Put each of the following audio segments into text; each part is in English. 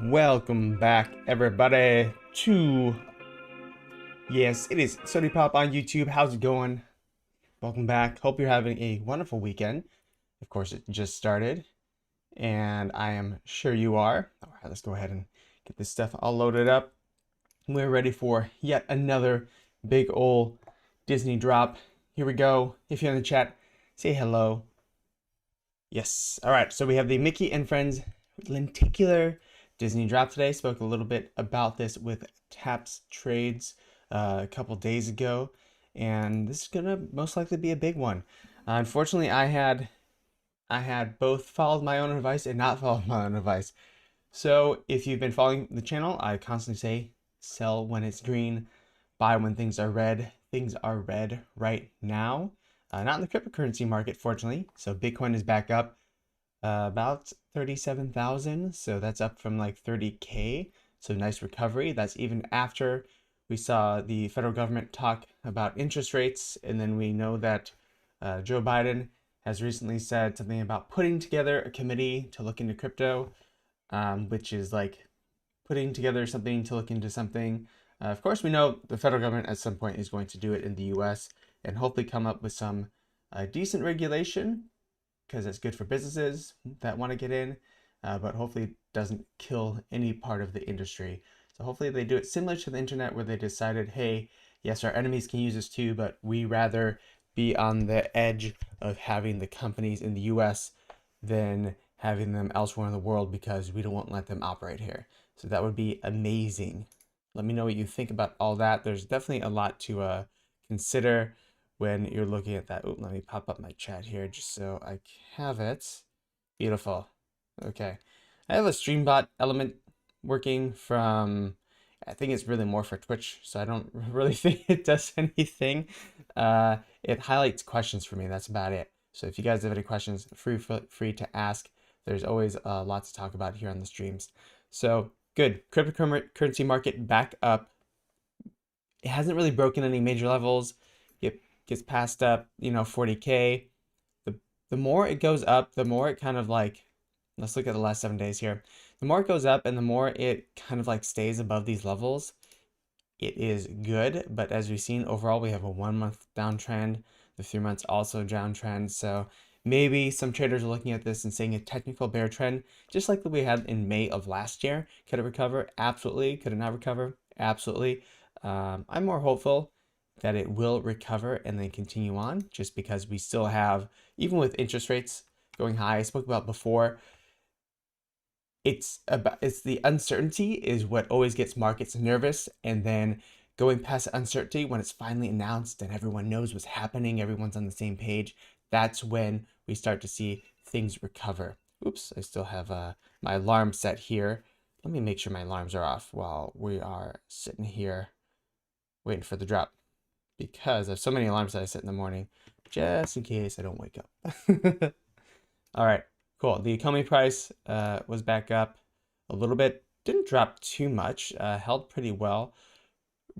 Welcome back, everybody, to yes, it is Sodi Pop on YouTube. How's it going? Welcome back. Hope you're having a wonderful weekend. Of course, it just started, and I am sure you are. All right, let's go ahead and get this stuff all loaded up. We're ready for yet another big ol' Disney drop. Here we go. If you're in the chat, say hello. Yes. All right. So we have the Mickey and Friends lenticular Disney drop today. Spoke a little bit about this with Taps Trades a couple days ago, and this is gonna most likely be a big one. Unfortunately, I had both followed my own advice and not followed my own advice. So if you've been following the channel, I constantly say sell when it's green, buy when things are red. Things are red right now. not in the cryptocurrency market, fortunately. So Bitcoin is back up about 37,000. So that's up from like 30K. So nice recovery. That's even after we saw the federal government talk about interest rates. And then we know that Joe Biden has recently said something about putting together a committee to look into crypto, which is like putting together something to look into something. Of course, we know the federal government at some point is going to do it in the US and hopefully come up with some decent regulation, because it's good for businesses that want to get in, but hopefully it doesn't kill any part of the industry. So hopefully they do it similar to the internet, where they decided, hey, yes, our enemies can use this too, but we rather be on the edge of having the companies in the US than having them elsewhere in the world, because we don't want to let them operate here. So that would be amazing. Let me know what you think about all that. There's definitely a lot to consider when you're looking at that. Ooh, let me pop up my chat here just so I have it. Beautiful. Okay. I have a StreamBot element working from, I think it's really more for Twitch, so I don't really think it does anything. It highlights questions for me. That's about it. So if you guys have any questions, free to ask. There's always a lot to talk about here on the streams. So good. Cryptocurrency market back up. It hasn't really broken any major levels. It gets past up, 40K. The more it goes up, the more it kind of like, let's look at the last 7 days here. The more it goes up and the more it kind of like stays above these levels, it is good. But as we've seen overall, we have a 1 month downtrend. The 3 months also downtrend. So maybe some traders are looking at this and saying a technical bear trend, just like we had in May of last year. Could it recover? Absolutely. Could it not recover? Absolutely. I'm more hopeful that it will recover and then continue on, just because we still have, even with interest rates going high, I spoke about before, it's the uncertainty is what always gets markets nervous, and then going past the uncertainty, when it's finally announced and everyone knows what's happening, everyone's on the same page, that's when we start to see things recover. Oops, I still have my alarm set here. Let me make sure my alarms are off while we are sitting here waiting for the drop, because I have so many alarms that I set in the morning just in case I don't wake up. All right, cool. The Economy price was back up a little bit. Didn't drop too much, held pretty well.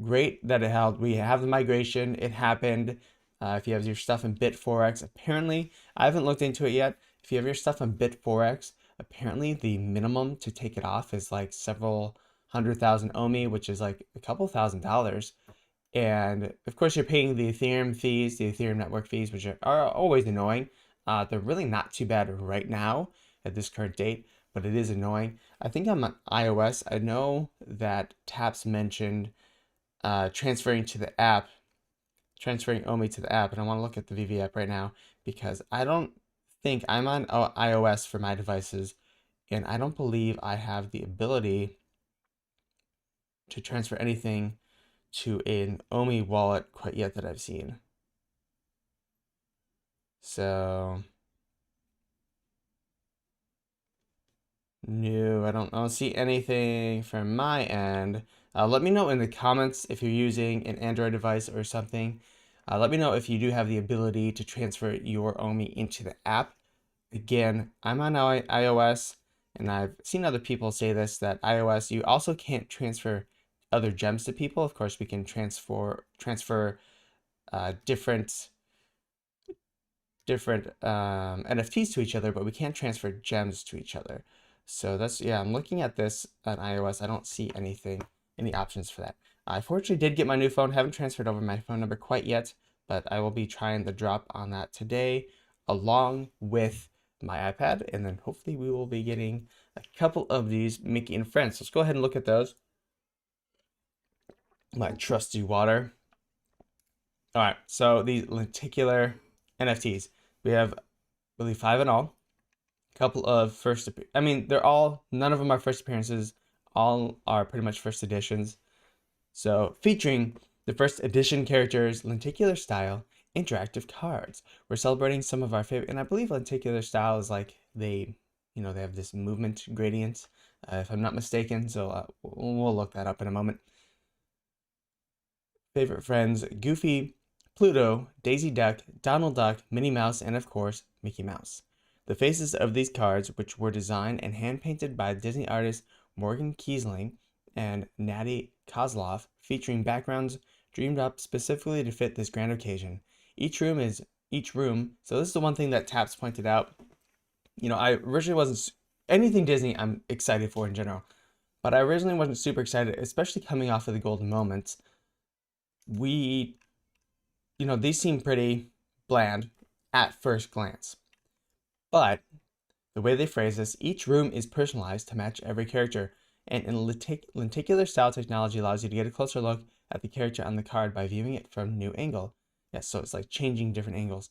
Great that it held. We have the migration. It happened. If you have your stuff in Bit4x, apparently, I haven't looked into it yet. If you have your stuff on Bit4x, apparently the minimum to take it off is like several 100,000 OMI, which is like a couple $1,000s. And of course, you're paying the Ethereum fees, the Ethereum network fees, which are always annoying. They're really not too bad right now at this current date, but it is annoying. I think I'm on iOS. I know that Taps mentioned transferring to the app, transferring OMI to the app, and I want to look at the VeVe app right now, because I don't think I'm on iOS for my devices, and I don't believe I have the ability to transfer anything to an OMI wallet quite yet that I've seen. So no, I don't see anything from my end. Let me know in the comments if you're using an Android device or something. Let me know if you do have the ability to transfer your OMI into the app. Again, I'm on iOS, and I've seen other people say this, that iOS, you also can't transfer other gems to people. Of course, we can transfer different NFTs to each other, but we can't transfer gems to each other. So that's, yeah, I'm looking at this on iOS. I don't see any options for that. I fortunately did get my new phone. Haven't transferred over my phone number quite yet, but I will be trying the drop on that today, along with my iPad, and then hopefully we will be getting a couple of these Mickey and Friends. Let's go ahead and look at those. My trusty water. All right, so these lenticular NFTs. We have, I believe, 5 in all. A couple of none of them are first appearances. All are pretty much first editions. So featuring the first edition characters, lenticular style, interactive cards. We're celebrating some of our favorite, and I believe lenticular style is like they have this movement gradient, if I'm not mistaken. So we'll look that up in a moment. Favorite friends, Goofy, Pluto, Daisy Duck, Donald Duck, Minnie Mouse, and of course, Mickey Mouse. The faces of these cards, which were designed and hand-painted by Disney artists Morgan Kiesling and Natty Kozlov, featuring backgrounds dreamed up specifically to fit this grand occasion. Each room, so this is the one thing that Taps pointed out. You know, I originally wasn't, anything Disney I'm excited for in general, but I originally wasn't super excited, especially coming off of the Golden Moments. You know, these seem pretty bland at first glance. But the way they phrase this, each room is personalized to match every character, and in lenticular style technology allows you to get a closer look at the character on the card by viewing it from a new angle. Yes, so it's like changing different angles.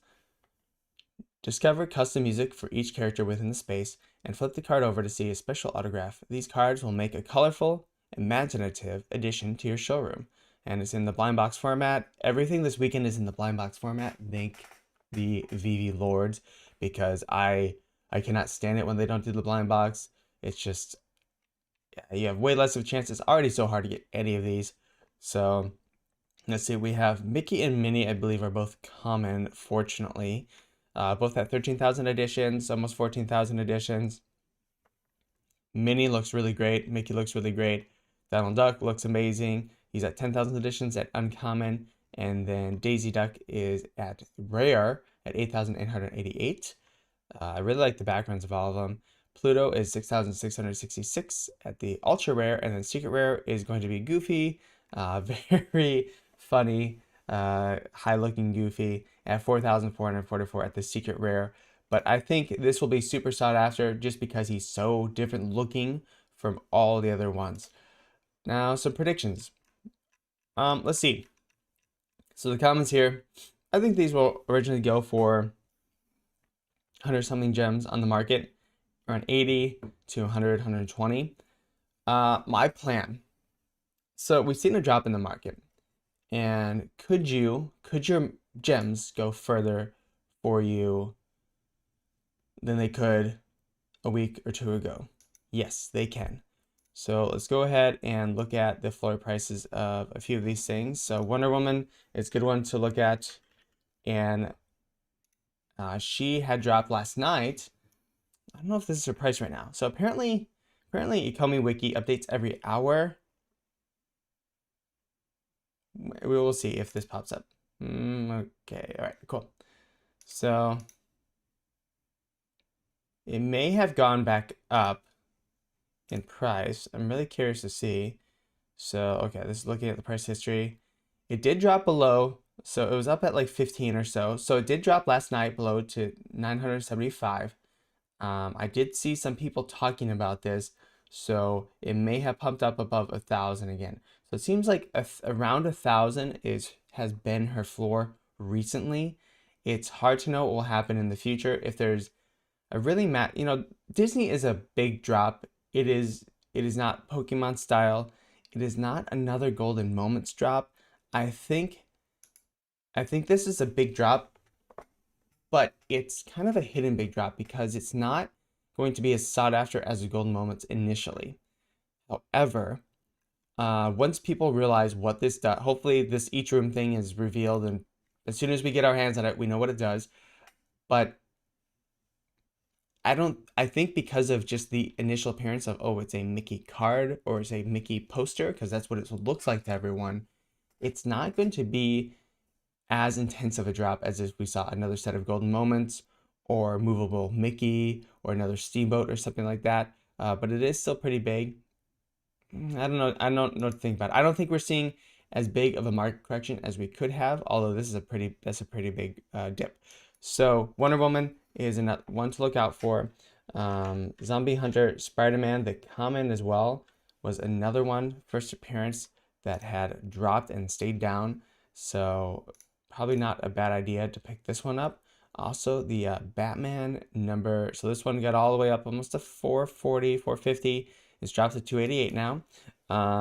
Discover custom music for each character within the space, and flip the card over to see a special autograph. These cards will make a colorful, imaginative addition to your showroom. And it's in the blind box format. Everything this weekend is in the blind box format. Thank the VeVe Lords, because I cannot stand it when they don't do the blind box. It's just, yeah, you have way less of a chance. It's already so hard to get any of these. So let's see, we have Mickey and Minnie, I believe, are both common, fortunately. Both at 13,000 editions, almost 14,000 editions. Minnie looks really great. Mickey looks really great. Donald Duck looks amazing. He's at 10,000 editions at uncommon. And then Daisy Duck is at rare at 8,888. I really like the backgrounds of all of them. Pluto is 6,666 at the ultra rare. And then secret rare is going to be Goofy. Very funny, high looking Goofy at 4,444 at the secret rare. But I think this will be super sought after just because he's so different looking from all the other ones. Now, some predictions. Let's see. So the comments here, I think these will originally go for 100 something gems on the market, around 80 to 100, 120. My plan. So we've seen a drop in the market, and could your gems go further for you than they could a week or two ago? Yes, they can. So let's go ahead and look at the floor prices of a few of these things. So Wonder Woman is a good one to look at, and she had dropped last night. I don't know if this is her price right now. So apparently Ecomi Wiki updates every hour. We will see if this pops up. Okay, all right, cool. So it may have gone back up in price. I'm really curious to see. So, okay, this is looking at the price history. It did drop below, so it was up at like 15 or so. So it did drop last night below to 975. I did see some people talking about this, so it may have pumped up above 1,000 again. So it seems like around 1,000 has been her floor recently. It's hard to know what will happen in the future if there's a really you know, Disney is a big drop. It is not Pokemon style. It is not another Golden Moments drop. I think this is a big drop, but it's kind of a hidden big drop because it's not going to be as sought after as the Golden Moments initially. However, once people realize what this does, hopefully this each room thing is revealed, and as soon as we get our hands on it, we know what it does. But I think because of just the initial appearance of, oh, it's a Mickey card or it's a Mickey poster, because that's what it looks like to everyone, it's not going to be as intense of a drop as if we saw another set of Golden Moments or movable Mickey or another Steamboat or something like that. But it is still pretty big. I don't know what to think about it. I don't think we're seeing as big of a market correction as we could have, although that's a pretty big dip. So Wonder Woman is one to look out for. Zombie Hunter, Spider-Man, the common as well, was another one, first appearance that had dropped and stayed down. So probably not a bad idea to pick this one up. Also the Batman number, so this one got all the way up almost to 440, 450. It's dropped to 288 now.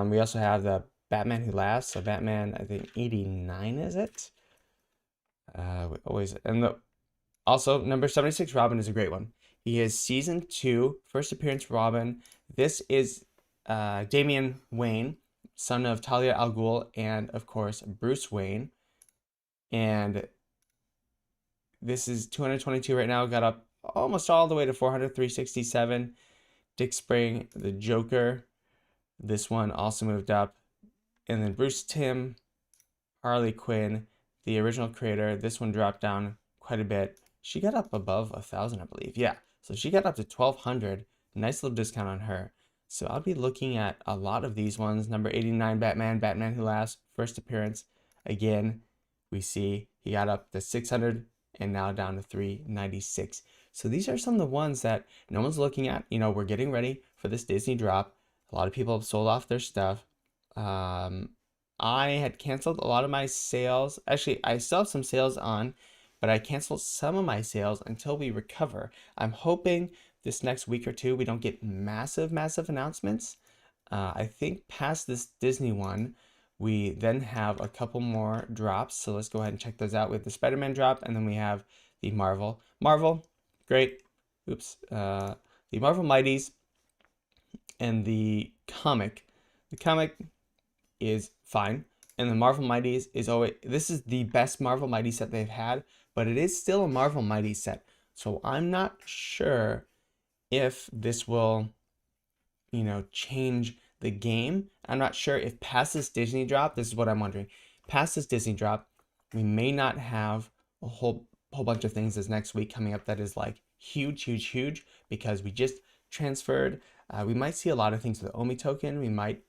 We also have the Batman Who Laughs. So Batman, I think 89 is it? Also number 76 Robin is a great one. He is season 2, first appearance Robin. This is Damian Wayne, son of Talia al Ghul and of course Bruce Wayne. And this is 222 right now, got up almost all the way to 400, 367. Dick Spring, the Joker, this one also moved up. And then Bruce Timm, Harley Quinn, the original creator, this one dropped down quite a bit. She got up above 1,000, I believe. Yeah, so she got up to 1,200. Nice little discount on her. So I'll be looking at a lot of these ones. Number 89, Batman, Batman Who Laughs, first appearance. Again, we see he got up to 600 and now down to 396. So these are some of the ones that no one's looking at. You know, we're getting ready for this Disney drop. A lot of people have sold off their stuff. I had canceled a lot of my sales. Actually, I still have some sales on, but I canceled some of my sales until we recover. I'm hoping this next week or two we don't get massive announcements. I think past this Disney one, we then have a couple more drops. So let's go ahead and check those out. We have the Spider-Man drop, and then we have the Marvel. Marvel, great. Oops. The Marvel Mighties and the comic. The comic is fine. And the Marvel Mighties is always, this is the best Marvel Mighty set they've had, but it is still a Marvel Mighty set. So I'm not sure if this will, you know, change the game. I'm not sure if past this Disney drop, this is what I'm wondering. Past this Disney drop, we may not have a whole bunch of things this next week coming up that is like huge because we just transferred. We might see a lot of things with the Omi token. We might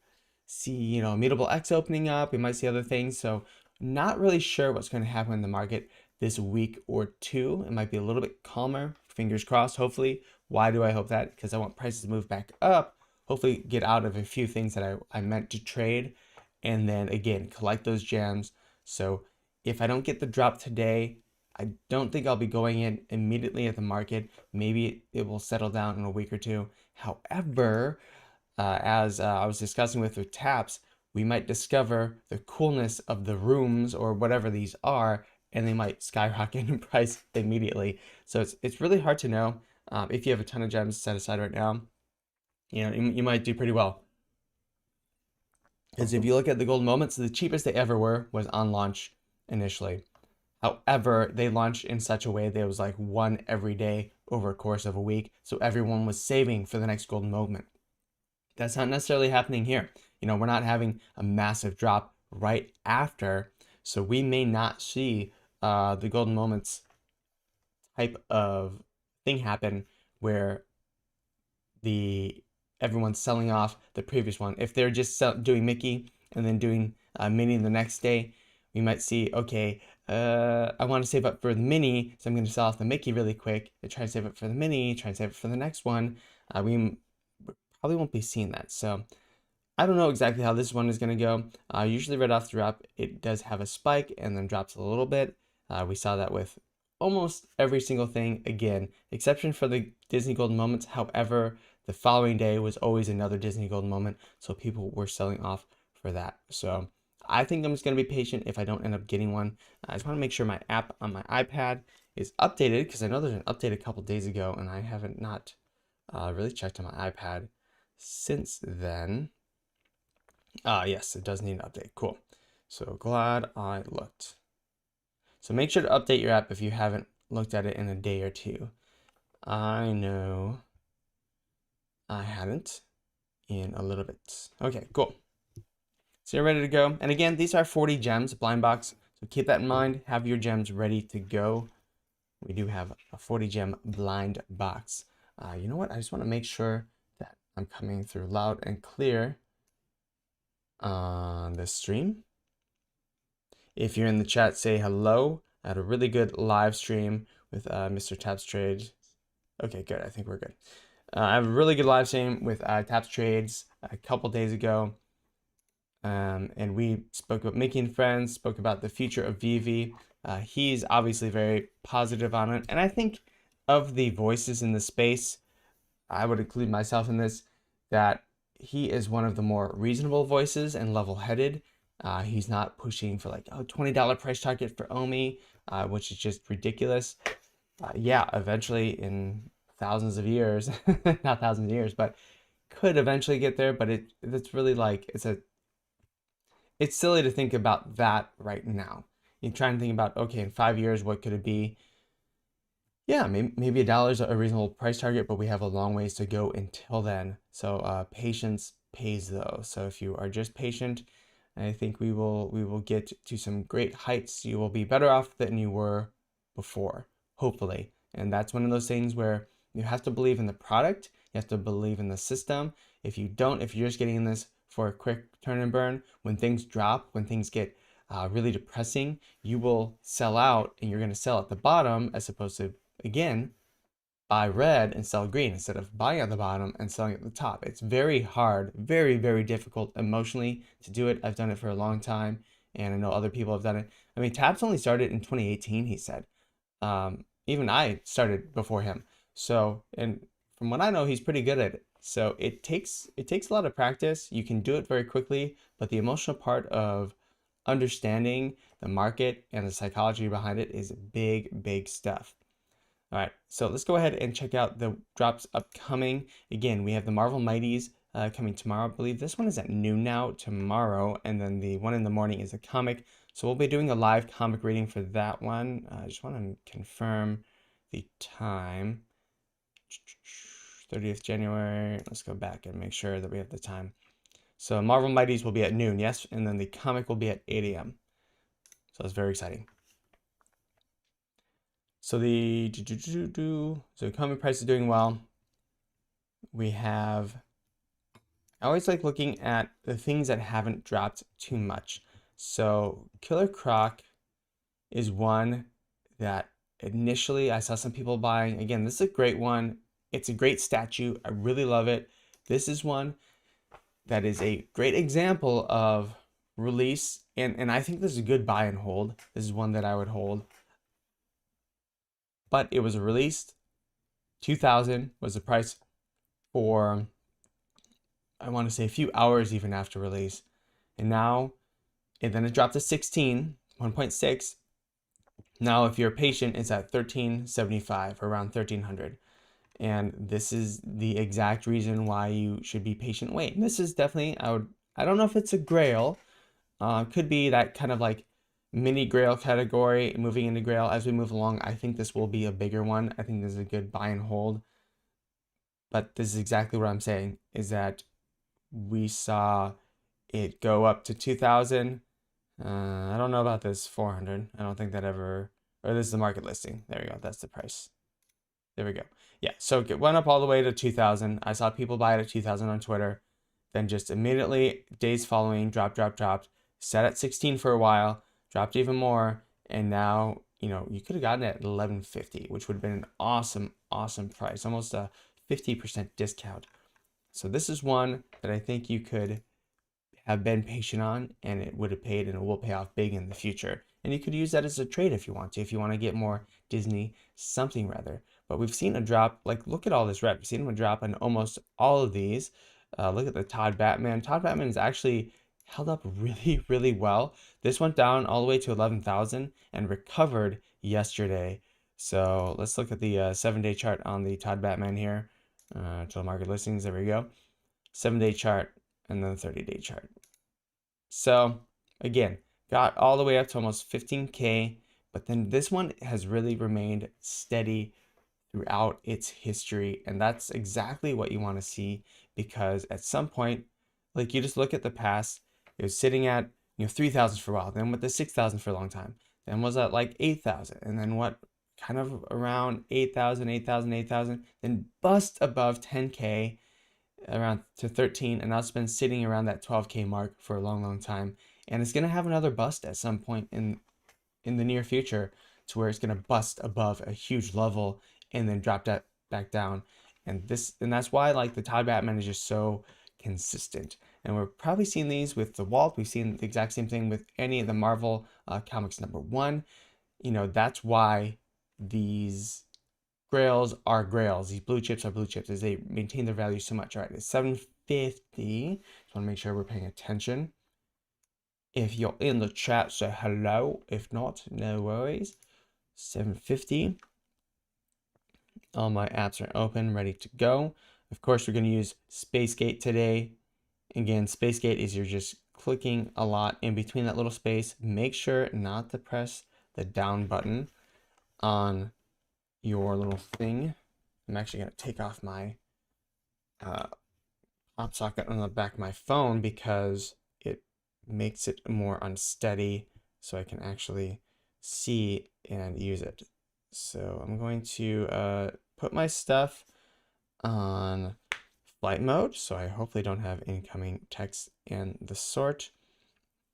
see, you know, Immutable X opening up. We might see other things. So not really sure what's going to happen in the market this week or two. It might be a little bit calmer. Fingers crossed, hopefully. Why do I hope that? Because I want prices to move back up. Hopefully get out of a few things that I meant to trade. And then again, collect those gems. So if I don't get the drop today, I don't think I'll be going in immediately at the market. Maybe it will settle down in a week or two. However, as I was discussing with Taps, we might discover the coolness of the rooms or whatever these are, and they might skyrocket in price immediately. So it's really hard to know. If you have a ton of gems set aside right now, you know, you might do pretty well. Because if you look at the golden moments, the cheapest they ever were was on launch initially. However, they launched in such a way that it was like one every day over a course of a week. So everyone was saving for the next golden moment. That's not necessarily happening here. You know, we're not having a massive drop right after. So we may not see the golden moments type of thing happen where everyone's selling off the previous one. If they're just doing Mickey and then doing Minnie the next day, we might see, okay, I want to save up for the Minnie, so I'm going to sell off the Mickey really quick. I try to save up for the Minnie, try and save it for the next one. We probably won't be seeing that. So I don't know exactly how this one is going to go. Usually right off the drop, it does have a spike and then drops a little bit. We saw that with almost every single thing again, exception for the Disney Golden Moments. However, the following day was always another Disney Golden Moment, so people were selling off for that. So I think I'm just going to be patient if I don't end up getting one. I just want to make sure my app on my iPad is updated, because I know there's an update a couple days ago, and I haven't not really checked on my iPad since then. Yes, it does need an update. Cool. So glad I looked. So make sure to update your app if you haven't looked at it in a day or two. I know I hadn't in a little bit. Okay, cool. So you're ready to go. And again, these are 40 gems, blind box. So keep that in mind. Have your gems ready to go. We do have a 40 gem blind box. You know what? I just want to make sure that I'm coming through loud and clear on this stream. If you're in the chat, say hello. I had a really good live stream with Mr. Taps Trades. Okay, good. I think we're good. I have a really good live stream with Taps Trades a couple days ago. And we spoke about making friends, spoke about the future of VeVe. He's obviously very positive on it. And I think of the voices in the space, I would include myself in this, that he is one of the more reasonable voices and level-headed. He's not pushing for like, oh, $20 price target for Omi, which is just ridiculous. Yeah, eventually in thousands of years, not thousands of years, but could eventually get there. But it's really like, it's silly to think about that right now. you try and think about, okay, in 5 years, what could it be? Yeah, maybe $1 is a reasonable price target, but we have a long ways to go until then. So patience pays though. So if you are just patient, I think we will get to some great heights. You will be better off than you were before, hopefully. And that's one of those things where you have to believe in the product, you have to believe in the system. If you don't, if you're just getting in this for a quick turn and burn, when things drop, when things get really depressing, you will sell out and you're going to sell at the bottom as opposed to, again, buy red and sell green instead of buying at the bottom and selling at the top. It's very hard, very, very difficult emotionally to do it. I've done it for a long time, and I know other people have done it. I mean, Tabs only started in 2018, he said. Even I started before him. So, and from what I know, he's pretty good at it. So it takes a lot of practice. You can do it very quickly, but the emotional part of understanding the market and the psychology behind it is big, big stuff. All right, so let's go ahead and check out the drops upcoming. Again, we have the Marvel Mighties coming tomorrow. I believe this one is at noon now tomorrow, and then the one in the morning is a comic. So we'll be doing a live comic reading for that one. I just want to confirm the time. 30th January. Let's go back and make sure that we have the time. So Marvel Mighties will be at noon, yes, and then the comic will be at 8 a.m. So that's very exciting. So the comic price is doing well. We have, I always like looking at the things that haven't dropped too much. So Killer Croc is one that initially I saw some people buying. Again, this is a great one. It's a great statue. I really love it. This is one that is a great example of release, and I think this is a good buy and hold. This is one that I would hold. But it was released, 2000 was the price for, I want to say a few hours even after release. And now, and then it dropped to 16, 1.6. Now, if you're patient, it's at 1375, around 1300. And this is the exact reason why you should be patient. Wait, this is definitely, I don't know if it's a grail. Could be that kind of like mini grail category, moving into grail as we move along. I think this will be a bigger one. I think this is a good buy and hold. But this is exactly what I'm saying, is that we saw it go up to 2000. I don't know about this 400. I don't think that ever, or this is the market listing. There we go. That's the price. There we go. Yeah, so it went up all the way to 2000. I saw people buy it at 2000 on Twitter. Then just immediately, days following, dropped. Set at 16 for a while, dropped even more, and now, you know, you could have gotten it at 1150, which would have been an awesome, awesome price, almost a 50% discount. So this is one that I think you could have been patient on, and it would have paid, and it will pay off big in the future. And you could use that as a trade if you want to get more Disney something rather. But we've seen a drop, like look at all this red. We've seen a drop in almost all of these. Look at the Todd Batman. Todd Batman is actually held up really, really well. This went down all the way to 11,000 and recovered yesterday. So let's look at the 7-day chart on the Todd Batman here. To the market listings, there we go. 7-day chart and then the 30-day chart. So again, got all the way up to almost 15K, but then this one has really remained steady throughout its history, and that's exactly what you want to see, because at some point, like you just look at the past, it was sitting at 3,000 for a while, then went to 6,000 for a long time, then was at like 8,000, and then what, kind of around 8,000, then bust above 10K around to 13, and now it's been sitting around that 12K mark for a long time, and it's gonna have another bust at some point in the near future, to where it's gonna bust above a huge level and then drop that back down. And that's why like the Todd Batman is just so consistent. And we're probably seeing these with the Walt. We've seen the exact same thing with any of the Marvel comics #1. That's why these grails are grails. These blue chips are blue chips, as they maintain their value so much. All right, it's 750. Just want to make sure we're paying attention. If you're in the chat, say hello. If not, no worries. 750. All my apps are open, ready to go. Of course, we're going to use SpaceGate today. Again, SpaceGate is your just clicking a lot in between that little space, make sure not to press the down button on your little thing. I'm actually going to take off my pop socket on the back of my phone because it makes it more unsteady so I can actually see and use it. So I'm going to put my stuff on flight mode, so I hopefully don't have incoming text and the sort.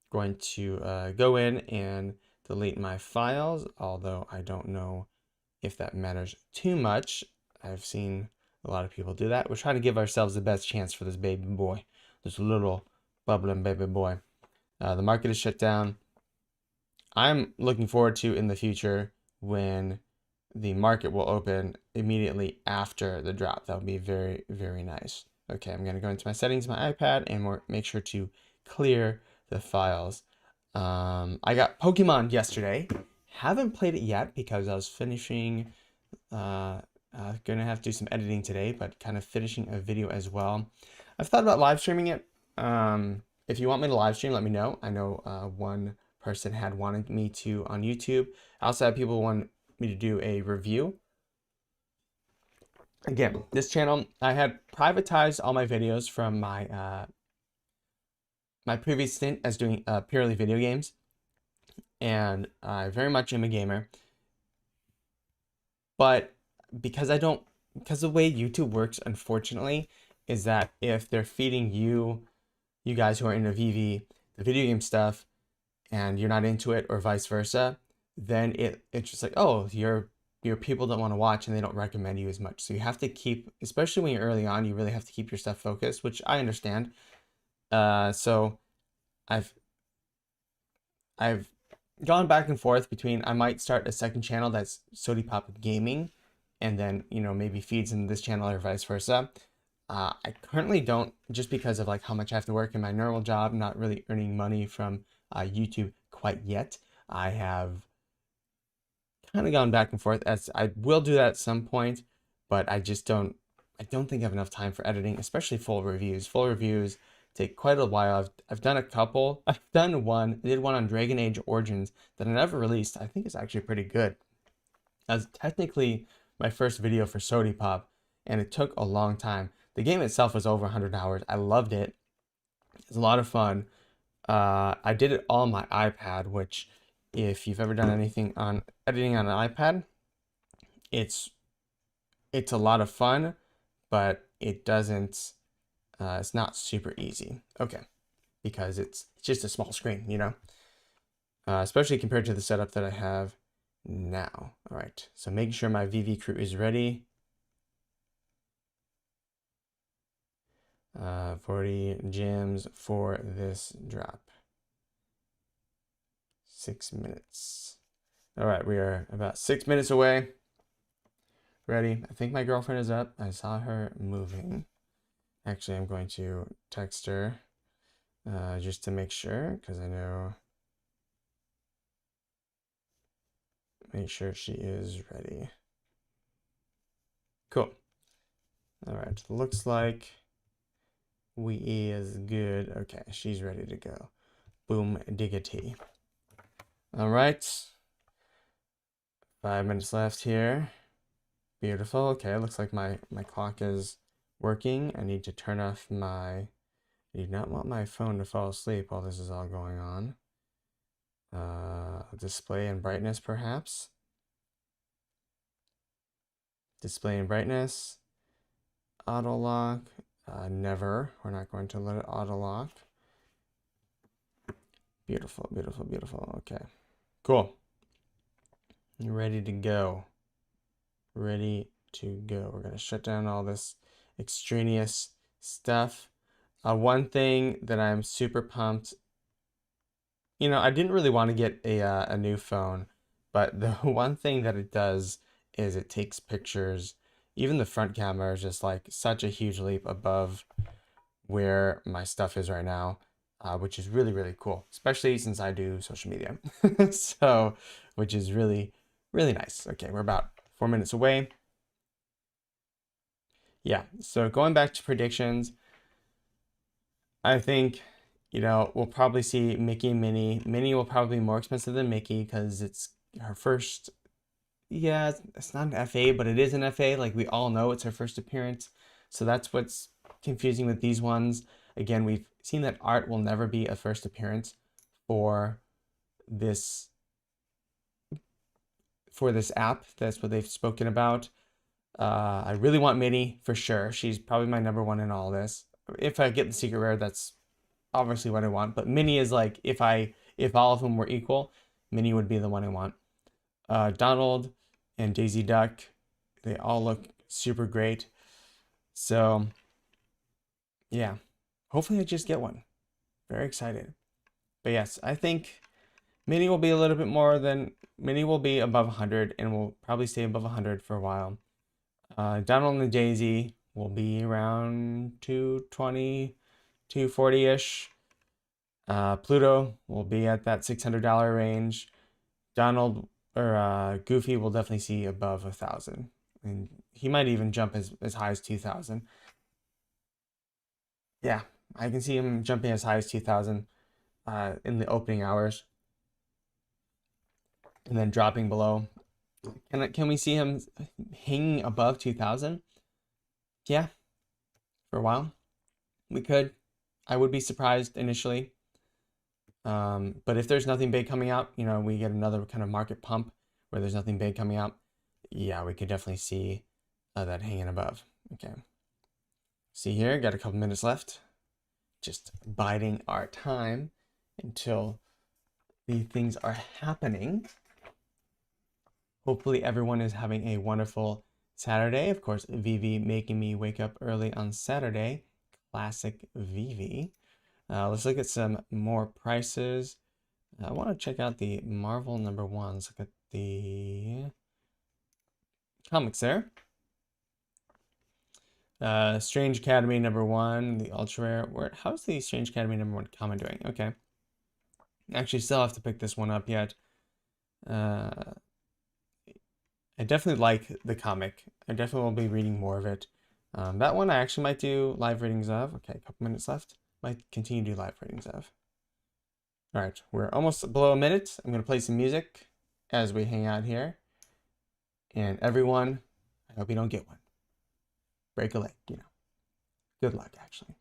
Going to go in and delete my files, although I don't know if that matters too much. I've seen a lot of people do that. We're trying to give ourselves the best chance for this baby boy, this little bubbling baby boy. The market is shut down. I'm looking forward to in the future when the market will open immediately after the drop. That would be very, very nice. Okay, I'm gonna go into my settings, my iPad, and make sure to clear the files. I got Pokemon yesterday. Haven't played it yet because I was finishing, gonna have to do some editing today, but kind of finishing a video as well. I've thought about live streaming it. If you want me to live stream, let me know. I know one person had wanted me to on YouTube. I also have people want me to do a review. Again, this channel, I had privatized all my videos from my my previous stint as doing purely video games, and I very much am a gamer. But because the way YouTube works, unfortunately, is that if they're feeding you guys who are into VeVe, the video game stuff, and you're not into it, or vice versa, then it's just like, oh, your people don't want to watch and they don't recommend you as much. So you have to keep, especially when you're early on, you really have to keep your stuff focused, which I understand. So I've gone back and forth between I might start a second channel that's Sodi Pop Gaming, and then maybe feeds in this channel or vice versa. I currently don't, just because of like how much I have to work in my normal job, not really earning money from YouTube quite yet. I have kind of gone back and forth, as I will do that at some point, but I don't think I have enough time for editing, especially full reviews. Full reviews take quite a while. I've done a couple. I did one on Dragon Age Origins that I never released. I think it's actually pretty good. That's technically my first video for Sodi Pop, and it took a long time. The game itself was over 100 hours. I loved it. It's a lot of fun. I did it all on my iPad, which, if you've ever done anything on editing on an iPad, it's a lot of fun, but it's not super easy. Okay, because it's just a small screen, especially compared to the setup that I have now. All right, so making sure my VeVe crew is ready. 40 gems for this drop. 6 minutes. All right, we are about 6 minutes away. Ready? I think my girlfriend is up. I saw her moving. Actually, I'm going to text her just to make sure, because I know. Make sure she is ready. Cool. All right, looks like we is good. Okay, she's ready to go. Boom diggity. All right. 5 minutes left here. Beautiful. Okay, looks like my clock is working. I need to turn off I do not want my phone to fall asleep while this is all going on. Display and brightness, perhaps. Display and brightness. Auto lock. Never. We're not going to let it auto lock. Beautiful, beautiful, beautiful. Okay, cool. Ready to go. Ready to go. We're going to shut down all this extraneous stuff. One thing that I'm super pumped, I didn't really want to get a new phone, but the one thing that it does is it takes pictures. Even the front camera is just like such a huge leap above where my stuff is right now, which is really, really cool, especially since I do social media. So, which is really, really nice. Okay, we're about 4 minutes away. Yeah, so going back to predictions, I think You know, we'll probably see Mickey and Minnie. Minnie will probably be more expensive than Mickey because it's her first. Yeah, it's not an FA, but it is an FA. Like we all know, it's her first appearance. So that's what's confusing with these ones. Again, we've seen that art will never be a first appearance for this app. That's what they've spoken about. I really want Minnie for sure. She's probably my number one in all this. If I get the secret rare, that's obviously what I want. But Minnie is like, if all of them were equal, Minnie would be the one I want. Donald and Daisy Duck, they all look super great. So yeah, hopefully I just get one. Very excited. But yes, I think Minnie will be a little bit more than Minnie will be above 100 and will probably stay above 100 for a while. Donald and the Daisy will be around 220, 240-ish. Pluto will be at that $600 range. Donald or Goofy will definitely see above 1,000, and he might even jump as high as 2,000. Yeah, I can see him jumping as high as 2,000 in the opening hours, and then dropping below. Can we see him hanging above 2,000? Yeah, for a while, we could. I would be surprised initially. But if there's nothing big coming out, you know, we get another kind of market pump where there's nothing big coming out. Yeah, we could definitely see that hanging above. Okay. See here, got a couple minutes left. Just biding our time until the things are happening. Hopefully everyone is having a wonderful Saturday. Of course, VeVe making me wake up early on Saturday. Classic VeVe. Let's look at some more prices. I want to check out the Marvel #1s. Look at the comics there. Strange Academy #1, the ultra rare. How's the Strange Academy #1 common doing? Okay. Actually, still have to pick this one up yet. I definitely like the comic. I definitely will be reading more of it. That one I actually might do live readings of. Okay, a couple minutes left. Might continue to do live readings of. All right, we're almost below a minute. I'm going to play some music as we hang out here. And everyone, I hope you don't get one. Break a leg, you know. Good luck, actually.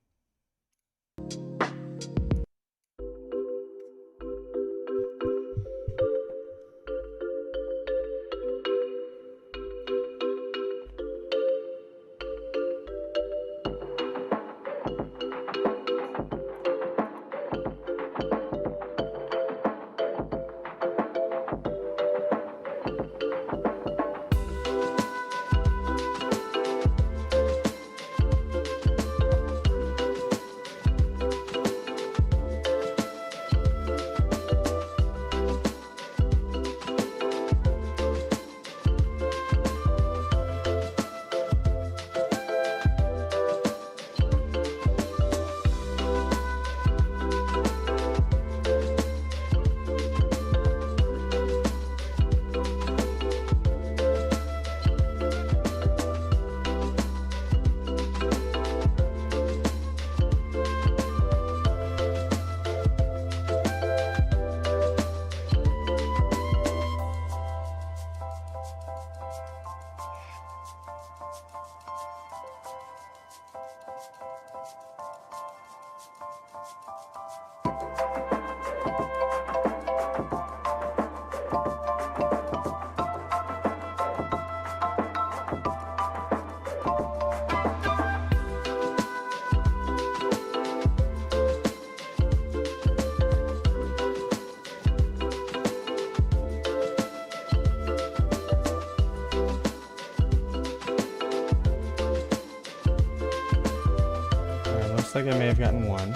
Looks like I may have gotten one.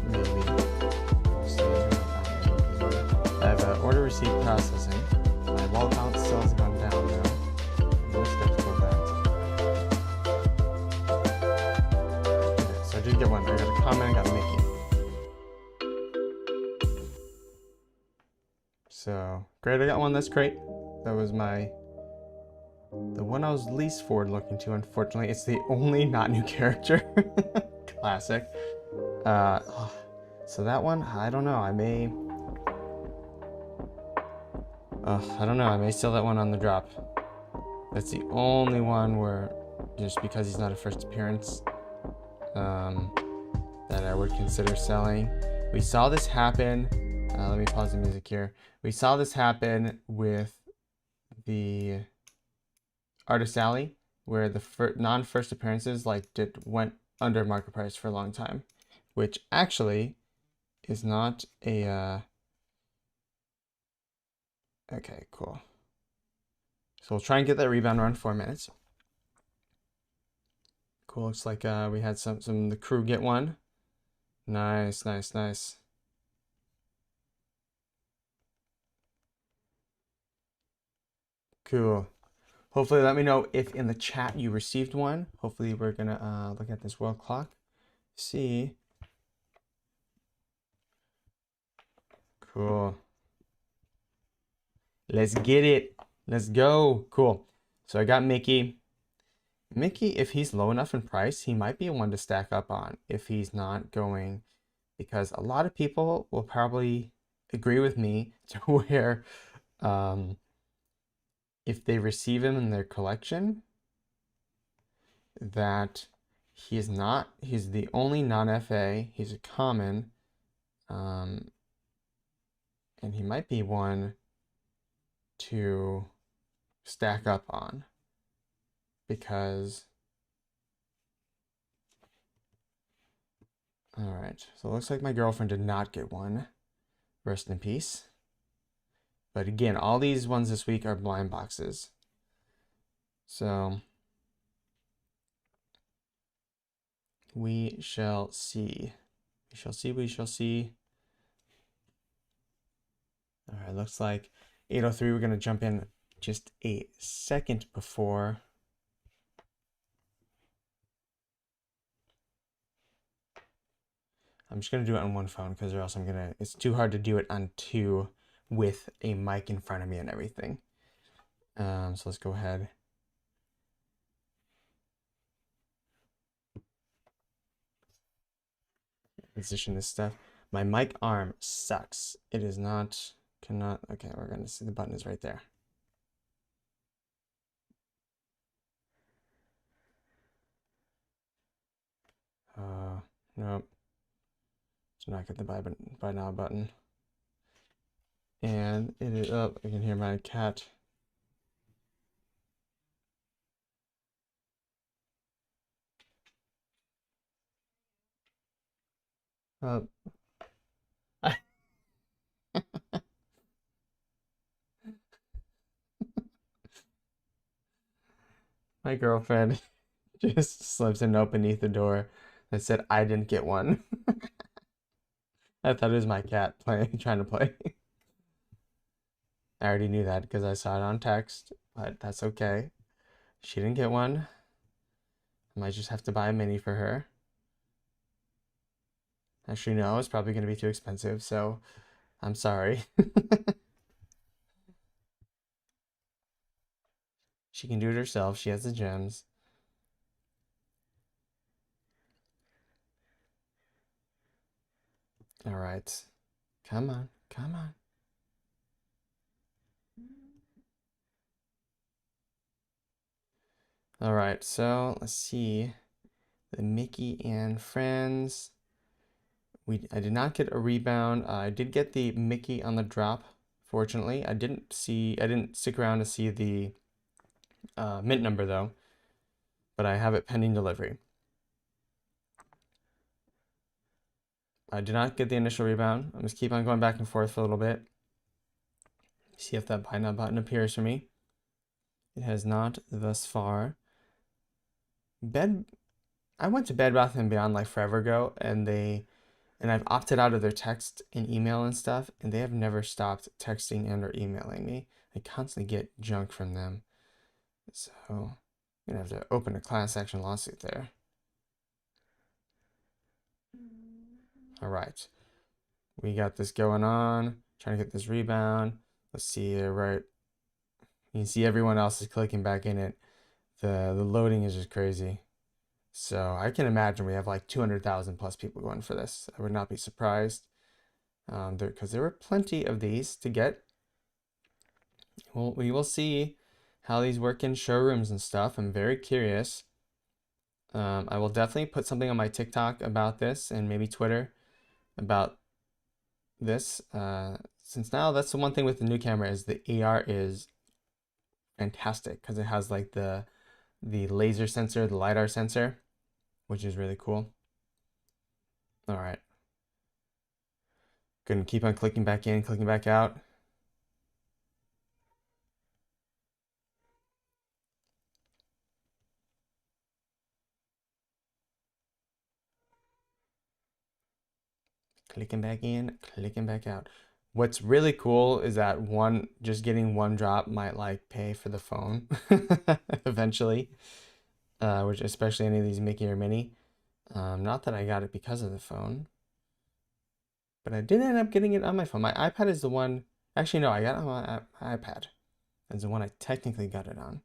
Maybe. We'll see. I have an order receipt processing. My wall count still has gone down now. No steps go back. Okay, so I did get one. I got a comment, I got Mickey. So, great, I got one, that's great. That was the one I was least forward looking to. Unfortunately, it's the only not new character. Classic. So that one, I don't know. I don't know. I may sell that one on the drop. That's the only one where, just because he's not a first appearance, that I would consider selling. We saw this happen. Let me pause the music here. We saw this happen with the Artist Alley, where the non-first appearances went under market price for a long time, which actually is not a okay, cool. So we'll try and get that rebound around 4 minutes. Cool. Looks like we had some the crew get one. Nice, nice, nice. Cool. Hopefully let me know if in the chat you received one. Hopefully we're gonna look at this world clock. See. Cool. Let's get it. Let's go. Cool. So I got Mickey. Mickey, if he's low enough in price, he might be one to stack up on if he's not going, because a lot of people will probably agree with me to where if they receive him in their collection, that he's the only non-FA, he's a common, and he might be one to stack up on, because all right, so it looks like my girlfriend did not get one. Rest in peace. But again, all these ones this week are blind boxes. So we shall see. We shall see, we shall see. All right, looks like 8:03. We're going to jump in just a second before. I'm just going to do it on one phone because or else it's too hard to do it on two with a mic in front of me and everything. So let's go ahead. Position this stuff. My mic arm sucks. It is not, okay, we're going to see the button is right there. Nope. So not get the buy now button. And it is up. I can hear my cat. My girlfriend just slips a note beneath the door that said I didn't get one. I thought it was my cat trying to play. I already knew that because I saw it on text, but that's okay. She didn't get one. I might just have to buy a mini for her. Actually, no, it's probably going to be too expensive, so I'm sorry. She can do it herself. She has the gems. All right. Come on. Come on. All right. So let's see. The Mickey and Friends. I did not get a rebound. I did get the Mickey on the drop. Fortunately, I didn't stick around to see the mint number though, but I have it pending delivery. I did not get the initial rebound. I'm just keep on going back and forth for a little bit. See if that buy now button appears for me. It has not thus far. I went to Bed Bath & Beyond like forever ago, and I've opted out of their text and email and stuff, and they have never stopped texting and or emailing me. I constantly get junk from them. So I'm gonna have to open a class action lawsuit there. All right. We got this going on. Trying to get this rebound. Let's see right. You see everyone else is clicking back in it. The loading is just crazy. So I can imagine we have like 200,000 plus people going for this. I would not be surprised, because there were plenty of these to get. Well, we will see how these work in showrooms and stuff. I'm very curious. I will definitely put something on my TikTok about this and maybe Twitter about this. Since now that's the one thing with the new camera is the AR is fantastic because it has like the laser sensor, the LiDAR sensor, which is really cool. All right. Gonna keep on clicking back in, clicking back out. Clicking back in, clicking back out. What's really cool is that just getting one drop might like pay for the phone eventually, which especially any of these Mickey or Minnie. Not that I got it because of the phone, but I did end up getting it on my phone. My iPad is the one, actually no, I got it on my iPad. That's the one I technically got it on.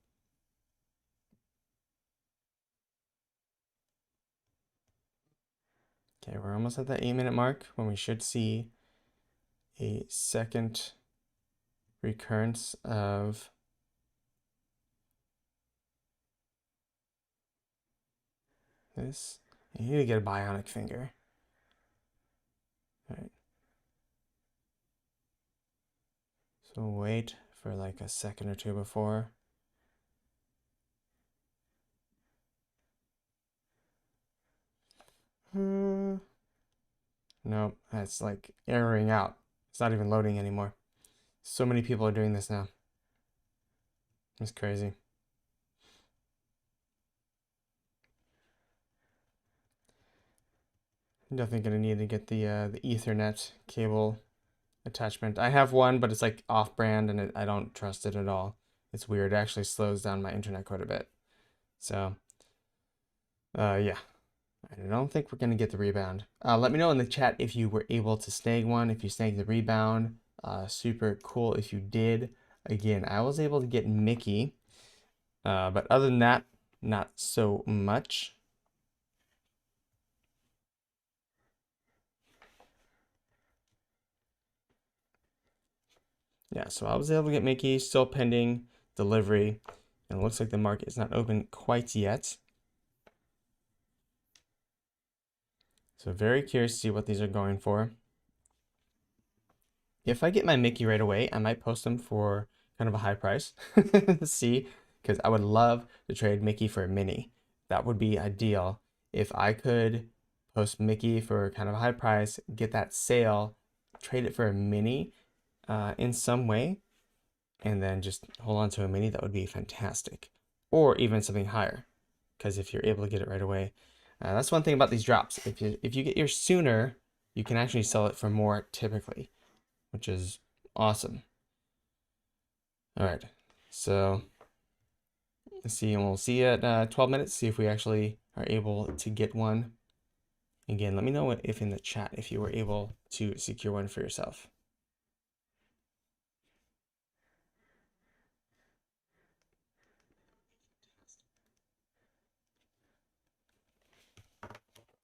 Okay, we're almost at that 8-minute mark when we should see a second recurrence of this. I need to get a bionic finger. All right. So wait for like a second or two before. Nope, that's like erroring out. It's not even loading anymore. So many people are doing this now. It's crazy. I'm definitely gonna need to get the Ethernet cable attachment. I have one, but it's like off-brand, and I don't trust it at all. It's weird. It actually slows down my internet quite a bit. So, yeah. I don't think we're gonna get the rebound. Let me know in the chat if you were able to snag one, if you snagged the rebound. Super cool if you did. Again, I was able to get Mickey, but other than that, not so much. Yeah, so I was able to get Mickey, still pending delivery, and it looks like the market is not open quite yet. So very curious to see what these are going for. If I get my Mickey right away, I might post them for kind of a high price. See, because I would love to trade Mickey for a Minnie. That would be ideal. If I could post Mickey for kind of a high price, get that sale, trade it for a Minnie in some way, and then just hold on to a Minnie, that would be fantastic. Or even something higher, because if you're able to get it right away, that's one thing about these drops. If you get yours sooner, you can actually sell it for more typically, which is awesome. All right, so let's see, and we'll see at 12 minutes, see if we actually are able to get one. Again, let me know if in the chat if you were able to secure one for yourself.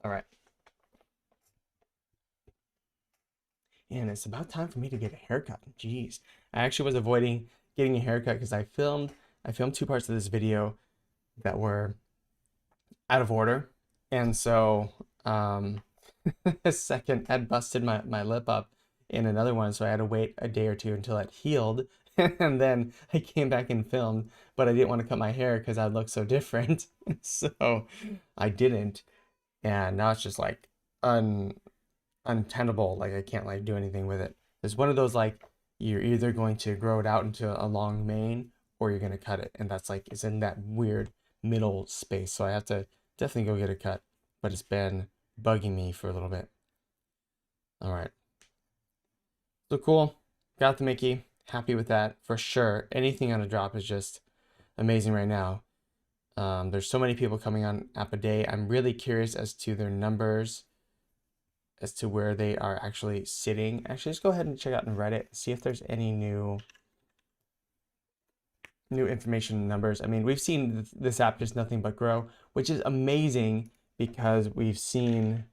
All right. And it's about time for me to get a haircut. Jeez. I actually was avoiding getting a haircut because I filmed 2 parts of this video that were out of order. And so a second had busted my lip up in another one, so I had to wait a day or two until it healed. And then I came back and filmed, but I didn't want to cut my hair because I'd look so different. So I didn't. And now it's just like untenable. Like I can't like do anything with it. It's one of those like you're either going to grow it out into a long mane or you're gonna cut it, and that's like it's in that weird middle space. So I have to definitely go get a cut, but it's been bugging me for a little bit. All right, so cool. Got the Mickey. Happy with that for sure. Anything on a drop is just amazing right now. There's so many people coming on app a day. I'm really curious as to their numbers, as to where they are actually sitting. Actually, just go ahead and check out in Reddit, see if there's any new new information numbers. I mean, we've seen this app just nothing but grow, which is amazing because we've seen,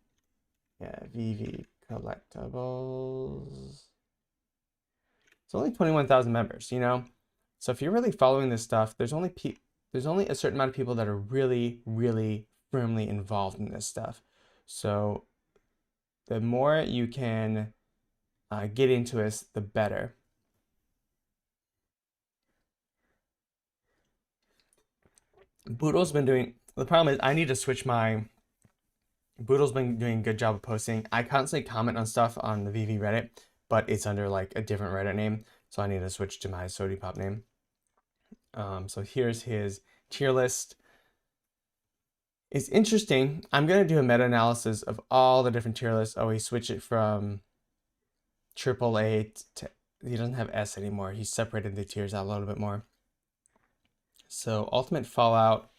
yeah, VeVe collectibles. It's only 21,000 members, you know? So if you're really following this stuff, there's only a certain amount of people that are really, really firmly involved in this stuff. So the more you can get into this, the better. Boodle's been doing, the problem is I need to switch my, Boodle's been doing a good job of posting. I constantly comment on stuff on the VeVe Reddit, but it's under like a different Reddit name. So I need to switch to my Sodi Pop name. So here's his tier list. It's interesting. I'm going to do a meta-analysis of all the different tier lists. Oh, he switched it from AAA to, he doesn't have S anymore. He separated the tiers out a little bit more. So Ultimate Fallout,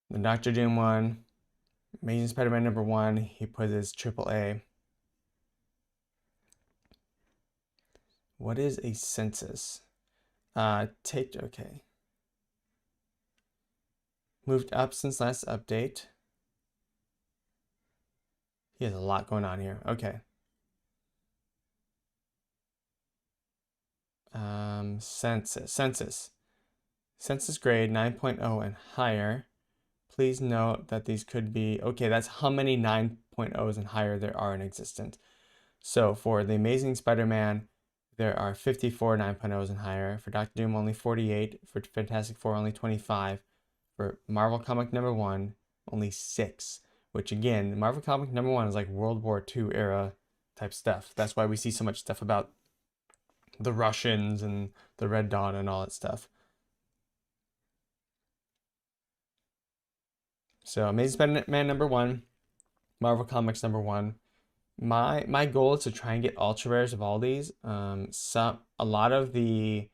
the Doctor Doom one, Amazing Spider-Man #1, he put his AAA. What is a census? Okay. Moved up since last update. He has a lot going on here. Okay. Census grade 9.0 and higher. Please note that these could be, okay, that's how many 9.0s and higher there are in existence. So for the Amazing Spider-Man, there are 54 9.0s and higher. For Doctor Doom, only 48. For Fantastic Four, only 25. For Marvel Comic #1, only 6. Which again, Marvel Comic #1 is like World War II era type stuff. That's why we see so much stuff about the Russians and the Red Dawn and all that stuff. So Amazing Spider-Man #1, Marvel Comics #1. My goal is to try and get ultra rares of all these. A lot of the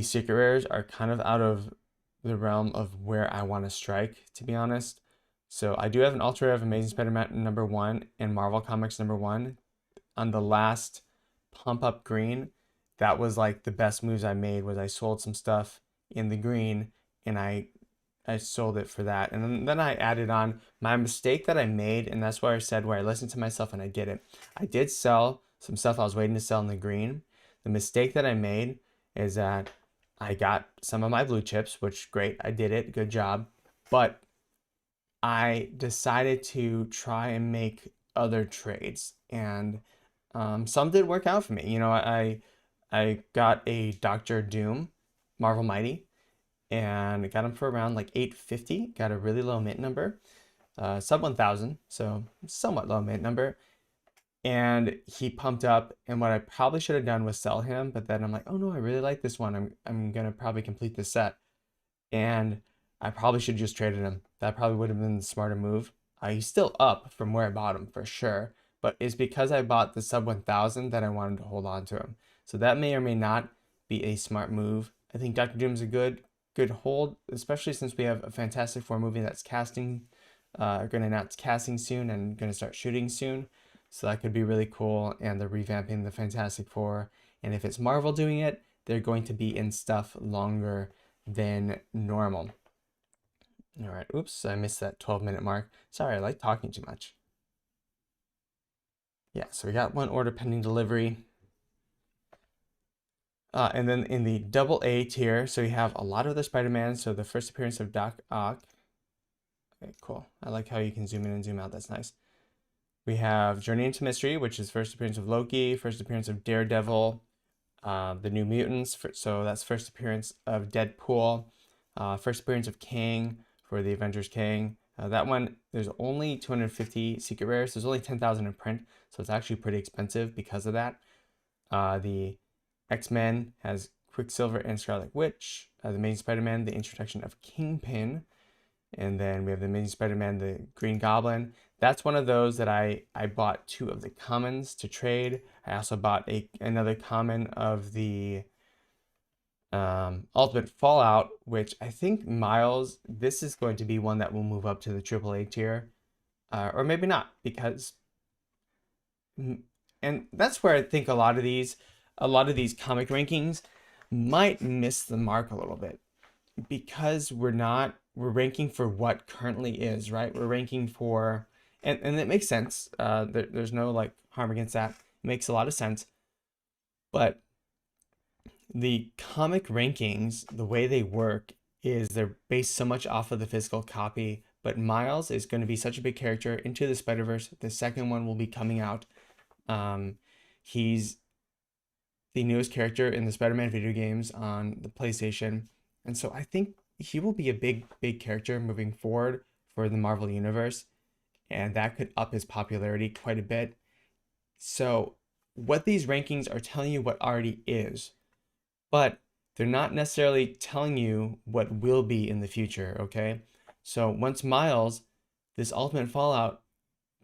secret rares are kind of out of the realm of where I want to strike, to be honest. So I do have an ultra rare of Amazing Spider-Man #1 and Marvel Comics #1. On the last pump up green, that was like the best moves I made. Was I sold some stuff in the green and I sold it for that. And then I added on my mistake that I made, and that's where I said where I listened to myself and I did it. I did sell some stuff I was waiting to sell in the green. The mistake that I made is that I got some of my blue chips, which great, I did it, good job. But I decided to try and make other trades, and some did work out for me. You know, I got a Doctor Doom Marvel Mighty, and I got him for around like 850. Got a really low mint number, sub 1,000, so somewhat low mint number. And he pumped up, and what I probably should have done was sell him, but then I'm like, oh no, I really like this one. I'm gonna probably complete the set, and I probably should just traded him. That probably would have been the smarter move. He's still up from where I bought him for sure, but it's because I bought the sub 1,000 that I wanted to hold on to him. So that may or may not be a smart move. I think Doctor Doom's a good hold, especially since we have a Fantastic Four movie that's casting, going to announce casting soon and going to start shooting soon. So that could be really cool. And they're revamping the Fantastic Four. And if it's Marvel doing it, they're going to be in stuff longer than normal. All right, oops, I missed that 12-minute mark. Sorry, I like talking too much. Yeah, so we got one order pending delivery. And then in the AA tier, so we have a lot of the Spider-Man. So the first appearance of Doc Ock. Okay, cool. I like how you can zoom in and zoom out. That's nice. We have Journey into Mystery, which is first appearance of Loki, first appearance of Daredevil, the New Mutants. So that's first appearance of Deadpool, first appearance of Kang for the Avengers Kang. That one, there's only 250 secret rares. There's only 10,000 in print, so it's actually pretty expensive because of that. The X-Men has Quicksilver and Scarlet Witch. The Amazing Spider-Man, the introduction of Kingpin. And then we have the Amazing Spider-Man, the Green Goblin. That's one of those that I bought 2 of the commons to trade. I also bought another common of the Ultimate Fallout, which I think Miles, this is going to be one that will move up to the AAA tier. Or maybe not, because, and that's where I think a lot of these comic rankings, might miss the mark a little bit because we're ranking for what currently is, right? We're ranking for, and it makes sense. There's no like harm against that. It makes a lot of sense. But the comic rankings, the way they work is they're based so much off of the physical copy. But Miles is going to be such a big character into the Spider-Verse. The second one will be coming out. He's the newest character in the Spider-Man video games on the PlayStation. And so I think he will be a big character moving forward for the Marvel Universe. And that could up his popularity quite a bit. So what these rankings are telling you what already is, but they're not necessarily telling you what will be in the future, okay? So once Miles, this Ultimate Fallout,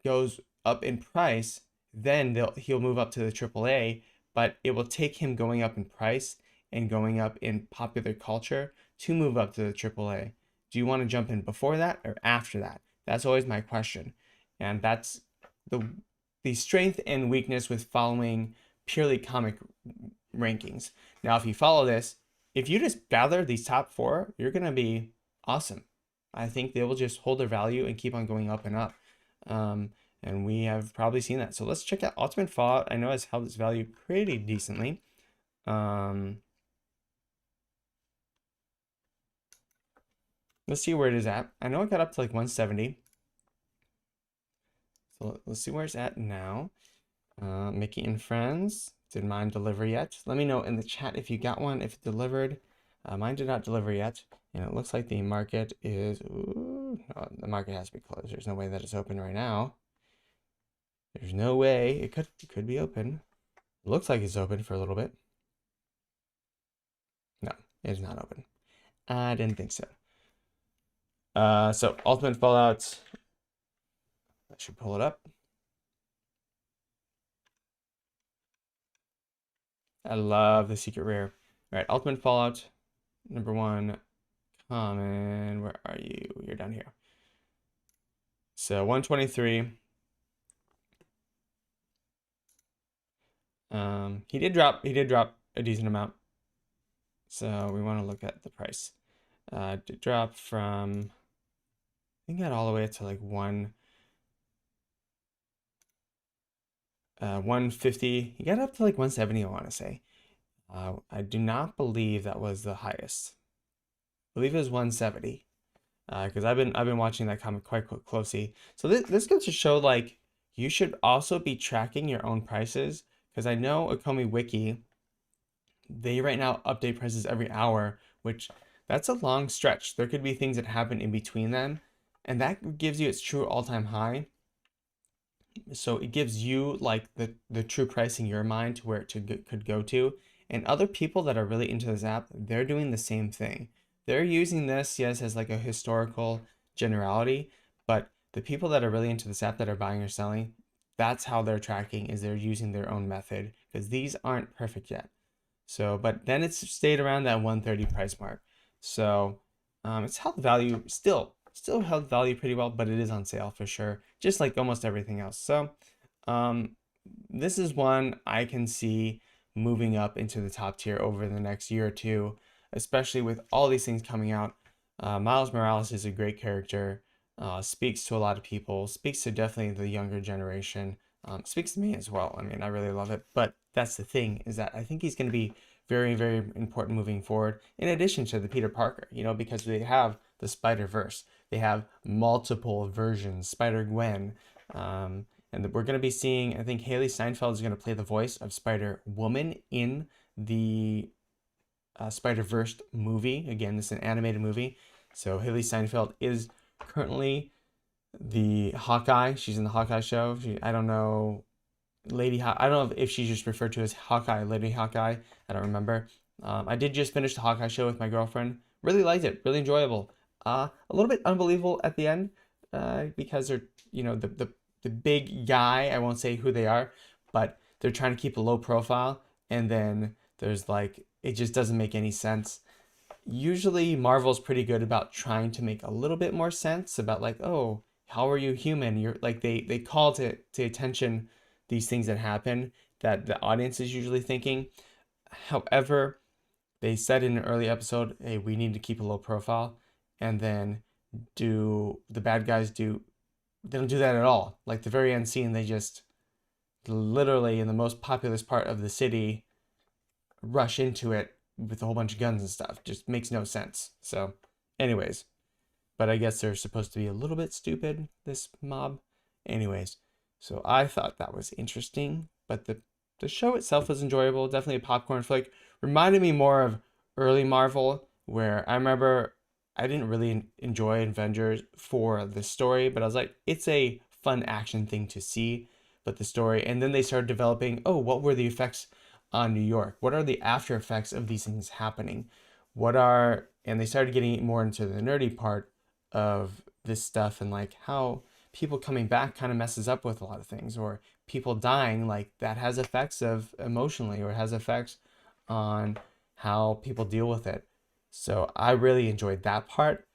goes up in price, then he'll move up to the AAA, but it will take him going up in price and going up in popular culture to move up to the AAA. Do you want to jump in before that or after that? That's always my question. And that's the strength and weakness with following purely comic rankings. Now, if you follow this, if you just gather these top 4, you're going to be awesome. I think they will just hold their value and keep on going up and up. And we have probably seen that. So let's check out Ultimate Fallout. I know it's held its value pretty decently. Let's see where it is at. I know it got up to like 170. So let's see where it's at now. Mickey and Friends. Did mine deliver yet? Let me know in the chat if you got one, if it delivered. Mine did not deliver yet. And it looks like the market is... Ooh, no, the market has to be closed. There's no way that it's open right now. There's no way. It could be open. It looks like it's open for a little bit. No, it is not open. I didn't think so. So Ultimate Fallout. I should pull it up. I love the secret rare. All right, Ultimate Fallout, number 1, common. Where are you? You're down here. So 123. He did drop a decent amount. So we want to look at the price. Did drop from, I think, got all the way up to like 150. He got up to like 170, I want to say. I do not believe that was the highest. I believe it was 170. Because I've been watching that comic quite closely. So this goes to show like you should also be tracking your own prices. Because I know Akomi Wiki, they right now update prices every hour, which that's a long stretch. There could be things that happen in between them, and that gives you its true all-time high. So it gives you like the true price in your mind to where it could go to. And other people that are really into this app, they're doing the same thing. They're using this, yes, as like a historical generality, but the people that are really into this app that are buying or selling, that's how they're tracking, is they're using their own method, because these aren't perfect yet. So, but then it's stayed around that 130 price mark. So it's held value, still held value pretty well, but it is on sale for sure, just like almost everything else. So this is one I can see moving up into the top tier over the next year or two, especially with all these things coming out. Miles Morales is a great character, speaks to a lot of people, speaks to definitely the younger generation, speaks to me as well. I mean, I really love it. But that's the thing, is that I think he's going to be very, very important moving forward, in addition to the Peter Parker, you know, because they have the Spider-Verse. They have multiple versions, Spider-Gwen, and we're going to be seeing, I think Haley Steinfeld is going to play the voice of Spider-Woman in the Spider-Verse movie. Again, this is an animated movie. So Haley Steinfeld is currently the Hawkeye. She's in the Hawkeye show. I don't know, I don't know if she's just referred to as Hawkeye, Lady Hawkeye. I don't remember. I did just finish the Hawkeye show with my girlfriend. Really liked it. Really enjoyable. A little bit unbelievable at the end because they're, you know, the big guy, I won't say who they are, but they're trying to keep a low profile, and then there's like, it just doesn't make any sense. Usually Marvel's pretty good about trying to make a little bit more sense about like, oh, how are you human? You're like, they call to attention these things that happen that the audience is usually thinking. However, they said in an early episode, hey, we need to keep a low profile, and then the bad guys they don't do that at all. Like the very end scene, they just literally in the most populous part of the city rush into it with a whole bunch of guns and stuff. Just makes no sense. So, anyways, but I guess they're supposed to be a little bit stupid, this mob. Anyways, so I thought that was interesting, but the show itself was enjoyable. Definitely a popcorn flick. Reminded me more of early Marvel, where I remember I didn't really enjoy Avengers for the story, but I was like, it's a fun action thing to see. But the story, and then they started developing, oh, what were the effects on New York? What are the after effects of these things happening? And they started getting more into the nerdy part of this stuff and like how people coming back kind of messes up with a lot of things, or people dying, like that has effects of emotionally, or has effects on how people deal with it. So I really enjoyed that part.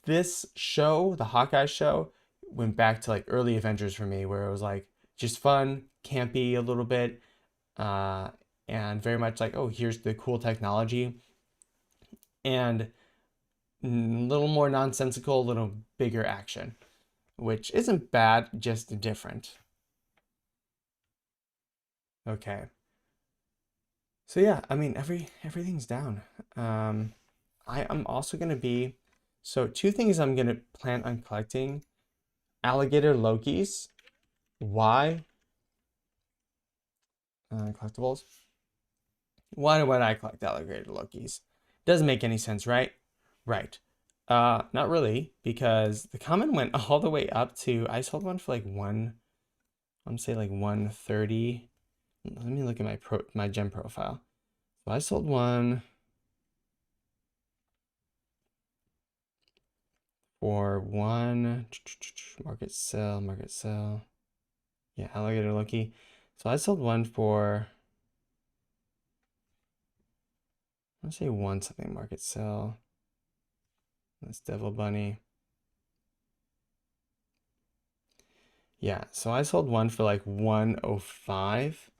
This show, the Hawkeye show, went back to like early Avengers for me, where it was like just fun, campy a little bit, uh, and very much like, oh, here's the cool technology, and a little more nonsensical, a little bigger action, which isn't bad, just different. Okay. So yeah, I mean everything's down. I am also gonna be so two things I'm gonna plan on collecting: alligator Lokis. Why? Collectibles. Why would I collect alligator Lokis? Doesn't make any sense, right? Right. Not really, because the common went all the way up to I sold one for like I'm say like 130. Let me look at my gem profile. So I sold one for one market sell. Yeah, alligator Loki. So I sold one for let's say one something market sell. That's Devil Bunny. Yeah, so I sold one for like 105,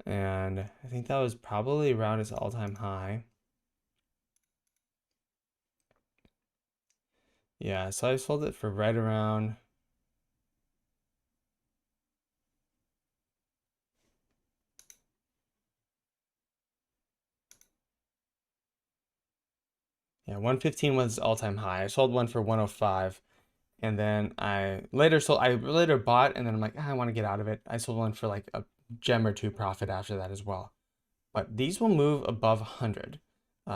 and I think that was probably around its all-time high. Yeah, so I sold it for right around, yeah, 115 was all-time high. I sold one for 105, and then I later bought, and then I'm like, I want to get out of it. I sold one for like a gem or two profit after that as well. But these will move above 100.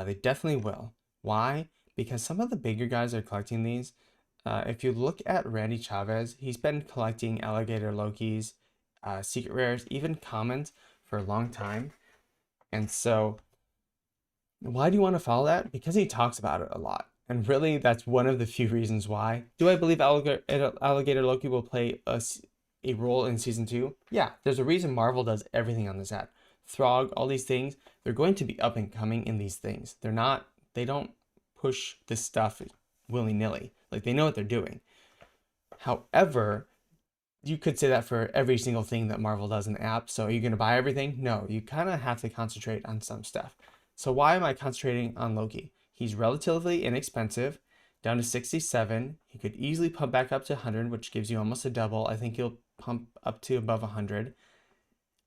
They definitely will. Why? Because some of the bigger guys are collecting these. If you look at Randy Chavez, he's been collecting alligator Lokis, secret rares, even commons for a long time. And so, why do you want to follow that? Because he talks about it a lot. And really, that's one of the few reasons why. Do I believe Alligator Loki will play a role in season 2? Yeah, there's a reason Marvel does everything on this app. Throg, all these things, they're going to be up and coming in these things. They don't push this stuff willy-nilly. Like, they know what they're doing. However, you could say that for every single thing that Marvel does in the app. So are you going to buy everything? No, you kind of have to concentrate on some stuff. So why am I concentrating on Loki? He's relatively inexpensive, down to 67. He could easily pump back up to 100, which gives you almost a double. I think he'll pump up to above 100.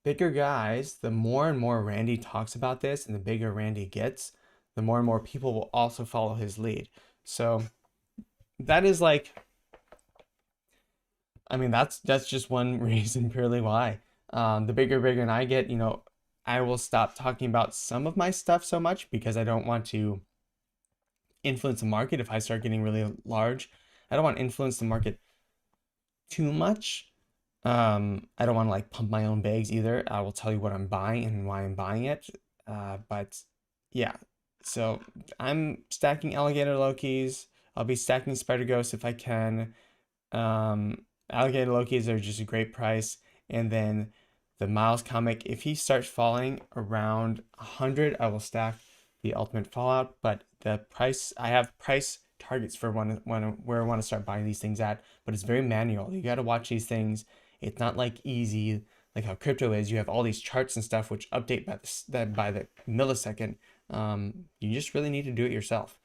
Bigger guys, the more and more Randy talks about this and the bigger Randy gets, the more and more people will also follow his lead. So that is like, I mean, that's just one reason purely why. The bigger I get, I will stop talking about some of my stuff so much because I don't want to influence the market if I start getting really large. I don't want to influence the market too much. I don't want to like pump my own bags either. I will tell you what I'm buying and why I'm buying it. But yeah, so I'm stacking alligator Lokis. I'll be stacking Spider Ghosts if I can. Alligator Lokis are just a great price. And then the Miles comic, if he starts falling around 100, I will stack the Ultimate Fallout. But the price, I have price targets for where I want to start buying these things at. But it's very manual. You got to watch these things. It's not like easy, like how crypto is. You have all these charts and stuff which update by the millisecond. You just really need to do it yourself.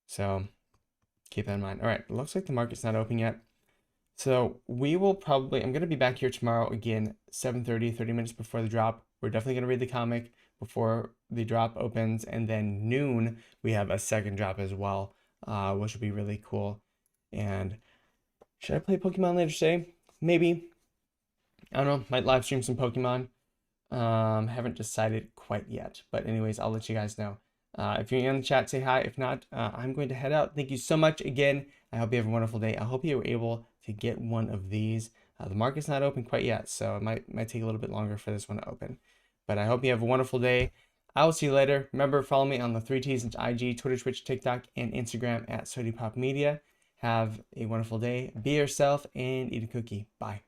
So keep that in mind. All right, it looks like the market's not open yet. So we will probably, I'm going to be back here tomorrow again, 7:30, 30 minutes before the drop. We're definitely going to read the comic before the drop opens. And then noon, we have a second drop as well, which will be really cool. And should I play Pokemon later today? Maybe. I don't know. Might live stream some Pokemon. Haven't decided quite yet. But anyways, I'll let you guys know. If you're in the chat, say hi. If not, I'm going to head out. Thank you so much again. I hope you have a wonderful day. I hope you were able to get one of these. The market's not open quite yet, so it might take a little bit longer for this one to open. But I hope you have a wonderful day. I will see you later. Remember, follow me on the 3Ts and IG, Twitter, Twitch, TikTok, and Instagram at Sodi Pop Media. Have a wonderful day. Be yourself and eat a cookie. Bye.